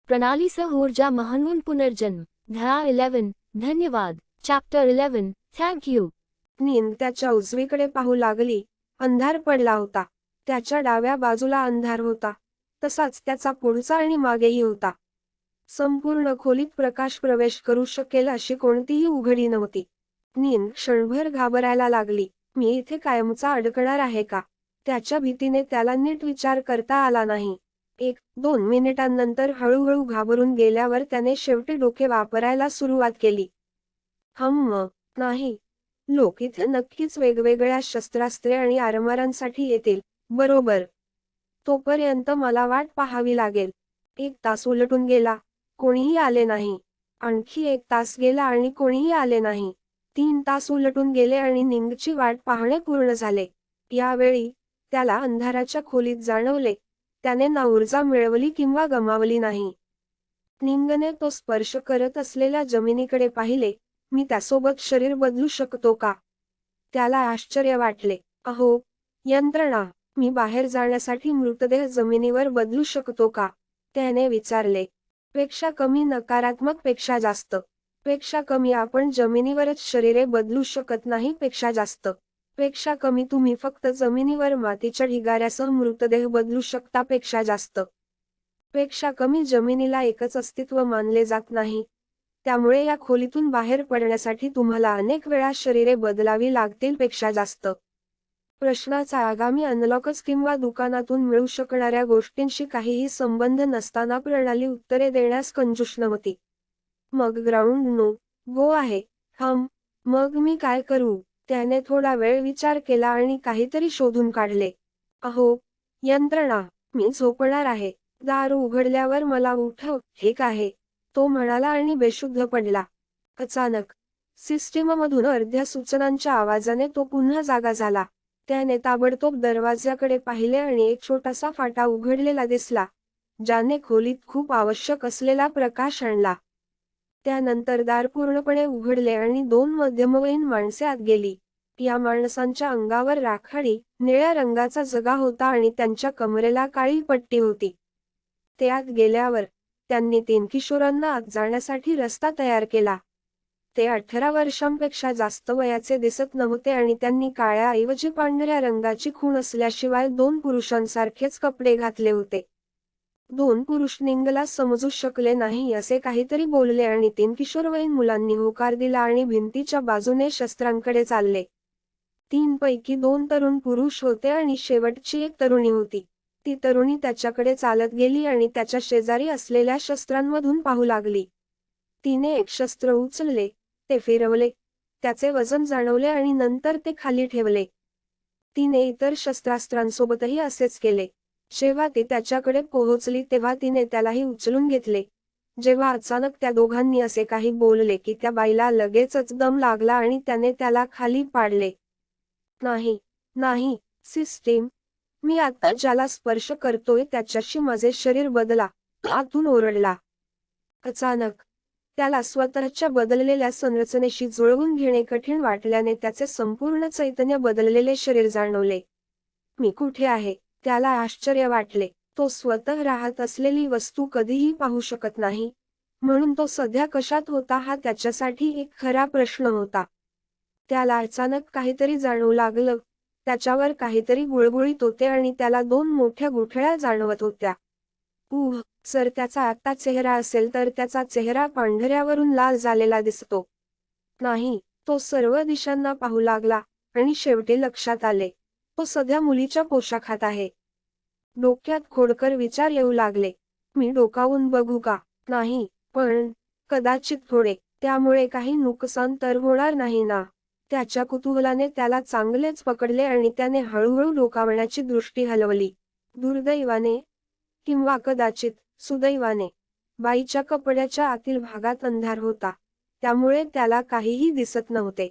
प्रणालीसह ऊर्जा म्हणून पुनर्जन्म. ध्याय 11. धन्यवाद. चॅप्टर 11. Thank you. नीन त्याच्या उजवीकडे पाहू लागली. अंधार पडला होता. त्याच्या डाव्या बाजूला अंधार होता, तसाच त्याचा पुढचा आणि मागेही होता. संपूर्ण खोलीत प्रकाश प्रवेश करू शकेल अशी कोणतीही उघडी नव्हती. नीन क्षणभर घाबरायला लागली. मी इथे कायमचा अडकणार आहे का? त्याच्या भीतीने त्याला नीट विचार करता आला नाही. 1-2 मिनिटांनंतर हळूहळू घाबरून गेल्यावर त्याने शेवटी डोके वापरायला सुरुवात केली. नाही. लोक इथे नक्कीच वेगवेगळ्या शस्त्रास्त्रे आणि आरमारांसाठी येतील, बरोबर. तोपर्यंत मला वाट पाहावी लागेल. 1 तास उलटून गेला, कोणीही आले नाही. आणखी 1 तास गेला आणि कोणीही आले नाही. 3 तास उलटून गेले आणि निंगची वाट पाहणे पूर्ण झाले. यावेळी त्याला अंधाराच्या खोलीत जाणवले, त्याने ना ऊर्जा मिळवली किंवा गमावली नाही. निंगने तो स्पर्श करत असलेल्या जमिनीकडे पाहिले. मी त्यासोबत शरीर बदलू शकतो का? त्याला आश्चर्य वाटले. अहो, यंत्रणा, मी बाहेर जाण्यासाठी मृतदेह जमिनीवर बदलू शकतो का? त्याने विचारले. पेक्षा कमी नकारात्मक पेक्षा जास्त. पेक्षा कमी आपण जमिनीवरच शरीरे बदलू शकत नाही. पेक्षा जास्त. पेक्षा कमी तुम्ही फक्त जमिनीवर मातीच्या ढिगाऱ्यासह मृतदेह बदलू शकता. पेक्षा जास्त. पेक्षा कमी जमिनीला एकच अस्तित्व मानले जात नाही. त्यामुळे या खोलीतून बाहेर पडण्यासाठी तुम्हाला अनेक वेळा शरीरे बदलावी लागतील. पेक्षा जास्त. प्रश्नाचा आगामी अनलॉकच किंवा दुकानातून मिळू शकणाऱ्या गोष्टींशी काहीही संबंध नसताना प्रणाली उत्तरे देण्यास कंजूष नव्हती. मग ग्राउंड नो गो आहे. मग मी काय करू? त्याने थोडा वेळ विचार केला आणि काहीतरी शोधून काढले. अहो, यंत्रणा, मी झोपणार आहे. दार उघडल्यावर मला उठव, ठीक आहे? तो म्हणाला आणि बेशुद्ध पडला. अचानक सिस्टीममधून अर्ध्या सूचनांच्या आवाजाने तो पुन्हा जागा झाला. त्याने ताबडतोब दरवाज्याकडे पाहिले आणि एक छोटासा फाटा उघडलेला दिसला, ज्याने खोलीत खूप आवश्यक असलेला प्रकाश आणला. त्यानंतर दार पूर्णपणे उघडले आणि 2 मध्यमवयीन माणसे आत गेली. या माणसांच्या अंगावर राखाडी, निळ्या रंगाचा जगा होता आणि त्यांच्या कमरेला काळी पट्टी होती. ते आत गेल्यावर त्यांनी 3 किशोरांना आत जाण्यासाठी रस्ता तयार केला. ते 18 वर्षांपेक्षा जास्त वयाचे दिसत नव्हते आणि त्यांनी काळ्याऐवजी पांढऱ्या रंगाची खूण असल्याशिवाय 2 पुरुषांसारखेच कपडे घातले होते. 2 पुरुष निंगला समजू शकले नाही असे काहीतरी बोलले आणि 3 किशोरवयीन मुलांनी होकार दिला आणि भिंतीच्या बाजूने शस्त्रांकडे चालले. 3 पैकी 2 तरुण पुरुष होते आणि शेवटची एक तरुणी होती. ती तरुणी त्याच्याकडे चालत गेली आणि त्याच्या शेजारी असलेल्या शस्त्रांमधून पाहू लागली. तिने एक शस्त्र उचलले, ते फिरवले, त्याचे वजन जाणवले आणि नंतर ते खाली ठेवले. तिने इतर शस्त्रास्त्रांसोबतही असेच केले. जेव्हा ती त्याच्याकडे पोहोचली तेव्हा तिने त्यालाही उचलून घेतले. जेव्हा अचानक त्या दोघांनी असे काही बोलले की त्या बाईला लगेचच दम लागला आणि त्याने त्याला खाली पाडले. नाही, सिस्टीम, मी आता ज्याला स्पर्श करतोय त्याच्याशी माझे शरीर बदला, तो आतून ओरडला. अचानक त्याला स्वतःच्या बदललेल्या संरचनेशी जुळवून घेणे कठीण वाटल्याने त्याचे संपूर्ण चैतन्य बदललेले शरीर जाणवले. मी कुठे आहे? त्याला आश्चर्य वाटले. तो स्वतः राहत असलेली वस्तू कधीही पाहू शकत नाही, म्हणून तो सध्या कशात होता हा त्याच्यासाठी एक खरा प्रश्न होता. त्याला अचानक काहीतरी जाणवू लागलं. त्याच्यावर काहीतरी गुळगुळीत होते आणि त्याला 2 मोठ्या गुठळ्या जाणवत होत्या. जर त्याचा आत्ता चेहरा असेल तर त्याचा चेहरा पांढऱ्यावरून लाल झालेला दिसतो. नाही, तो सर्व दिशांना पाहू लागला आणि शेवटी लक्षात आले, तो सध्या मुलीच्या पोशाखात आहे. डोक्यात खोडकर विचार येऊ लागले. मी डोकावून बघू का? नाही, पण कदाचित थोडे. त्यामुळे काही नुकसान तर होणार नाही ना? त्याच्या कुतूहलाने त्याला चांगलेच पकडले आणि त्याने हळूहळू डोकावण्याची दृष्टी हलवली. दुर्दैवाने किंवा कदाचित सुदैवाने बाईच्या कपड्याच्या आतील भागात अंधार होता, त्यामुळे त्याला काहीही दिसत नव्हते.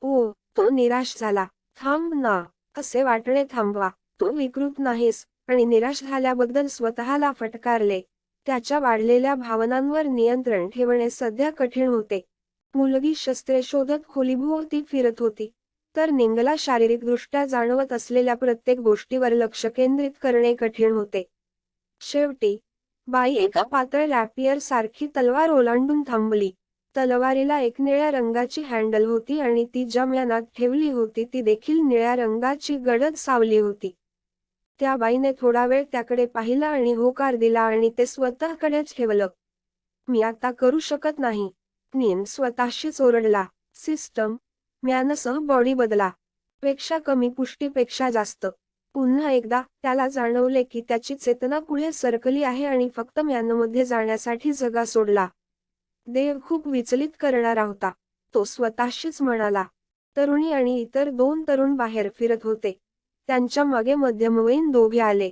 तो निराश झाला. थांब ना, असे वाटणे थांबवा. तू विकृत नाहीस. आणि निराश झाल्याबद्दल स्वतःला फटकारले. त्याच्या वाढलेल्या भावनांवर नियंत्रण ठेवणे सध्या कठीण होते. मुलगी शस्त्रे शोधत खोलीभोवती फिरत होती, तर निंगला शारीरिकदृष्ट्या जाणवत असलेल्या प्रत्येक गोष्टीवर लक्ष केंद्रित करणे कठीण होते. शेवटी बाई एका पातळ रॅपियर सारखी तलवार ओलांडून थांबली. तलवारीला एक निळ्या रंगाची हँडल होती आणि ती ज्या म्यानात ठेवली होती ती देखील निळ्या रंगाची गडद सावली होती. त्या बाईने थोडा वेळ त्याकडे पाहिलं आणि होकार दिला आणि ते स्वतःकडेच ठेवलं. मी आता करू शकत नाही. नीन स्वतःशीच ओरडला. सिस्टम. म्यानसह बॉडी बदला. पेक्षा कमी पुष्टीपेक्षा जास्त. पुन्हा एकदा त्याला जाणवले की त्याची चेतना पुढे सरकली आहे आणि फक्त म्यानमध्ये जाण्यासाठी जगा सोडला. देव खूप विचलित करणारा होता. तो स्वतःशीच म्हणाला. तरुणी आणि इतर 2 तरुण बाहेर फिरत होते. त्यांच्या मागे मध्यमवयीन दोघे आले.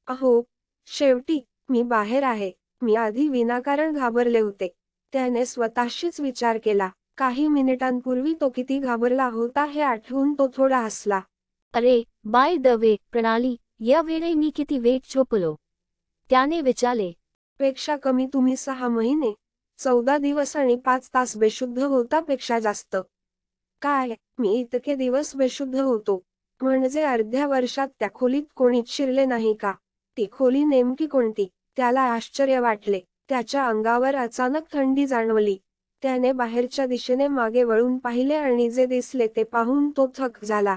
अहो, शेवटी, मी बाहेर आहे. मी आधी विनाकारण घाबरले होते. त्याने स्वतःशीच विचार केला. काही मिनिटांपूर्वी तो किती घाबरला होता हे आठवून तो थोडा हसला. अरे, बाय द वे, प्रणाली, या वेळी मी किती वेट झोपलो? त्याने विचारले. पेक्षा कमी तुम्ही 6 महिने, 14 दिवस आणि 5 तास बेशुद्ध होता पेक्षा जास्त. काय, मी इतके दिवस बेशुद्ध होतो? म्हणजे अर्ध्या वर्षात त्या खोलीत कोणीच शिरले नाही का? ती खोली नेमकी कोणती? त्याला आश्चर्य वाटले. त्याच्या अंगावर अचानक थंडी जाणवली. त्याने बाहेरच्या दिशेने मागे वळून पाहिले आणि जे दिसले ते पाहून तो थक्क झाला.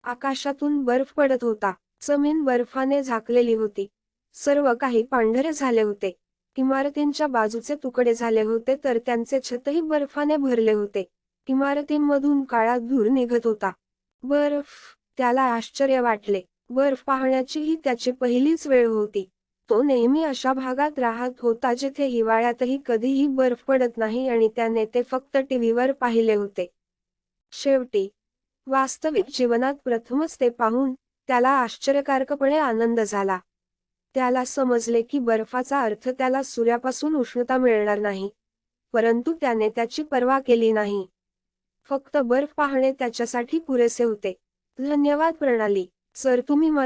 आकाशातून बर्फ पडत होता. जमीन बर्फाने झाकलेली होती. सर्व काही पांढरे झाले होते. इमारतींच्या बाजूचे तुकडे झाले होते तर त्यांचे छतही बर्फाने भरले होते. इमारतींमधून काळा धूर निघत होता. बर्फ. त्याला आश्चर्य वाटले. बर्फ पाहण्याची ही त्याची पहिलीच वेळ होती. तो नेहमी अशा भागात राहत होता जिथे हिवाळ्यातही कधीही बर्फ पडत नाही आणि त्याने ते फक्त टीव्हीवर पाहिले होते. शेवटी, वास्तविक जीवनात प्रथमच ते पाहून, त्याला आश्चर्यकारकपणे आनंद झाला. त्याला समजले की बर्फाचा अर्थ त्याला सूर्यापासून उष्णता मिळणार नाही. परंतु त्याने त्याची पर्वा केली नाही. फक्त बर्फ पाहणे त्याच्यासाठी पुरेसे होते. धन्यवाद प्रणाली. सर, तुम्ही मला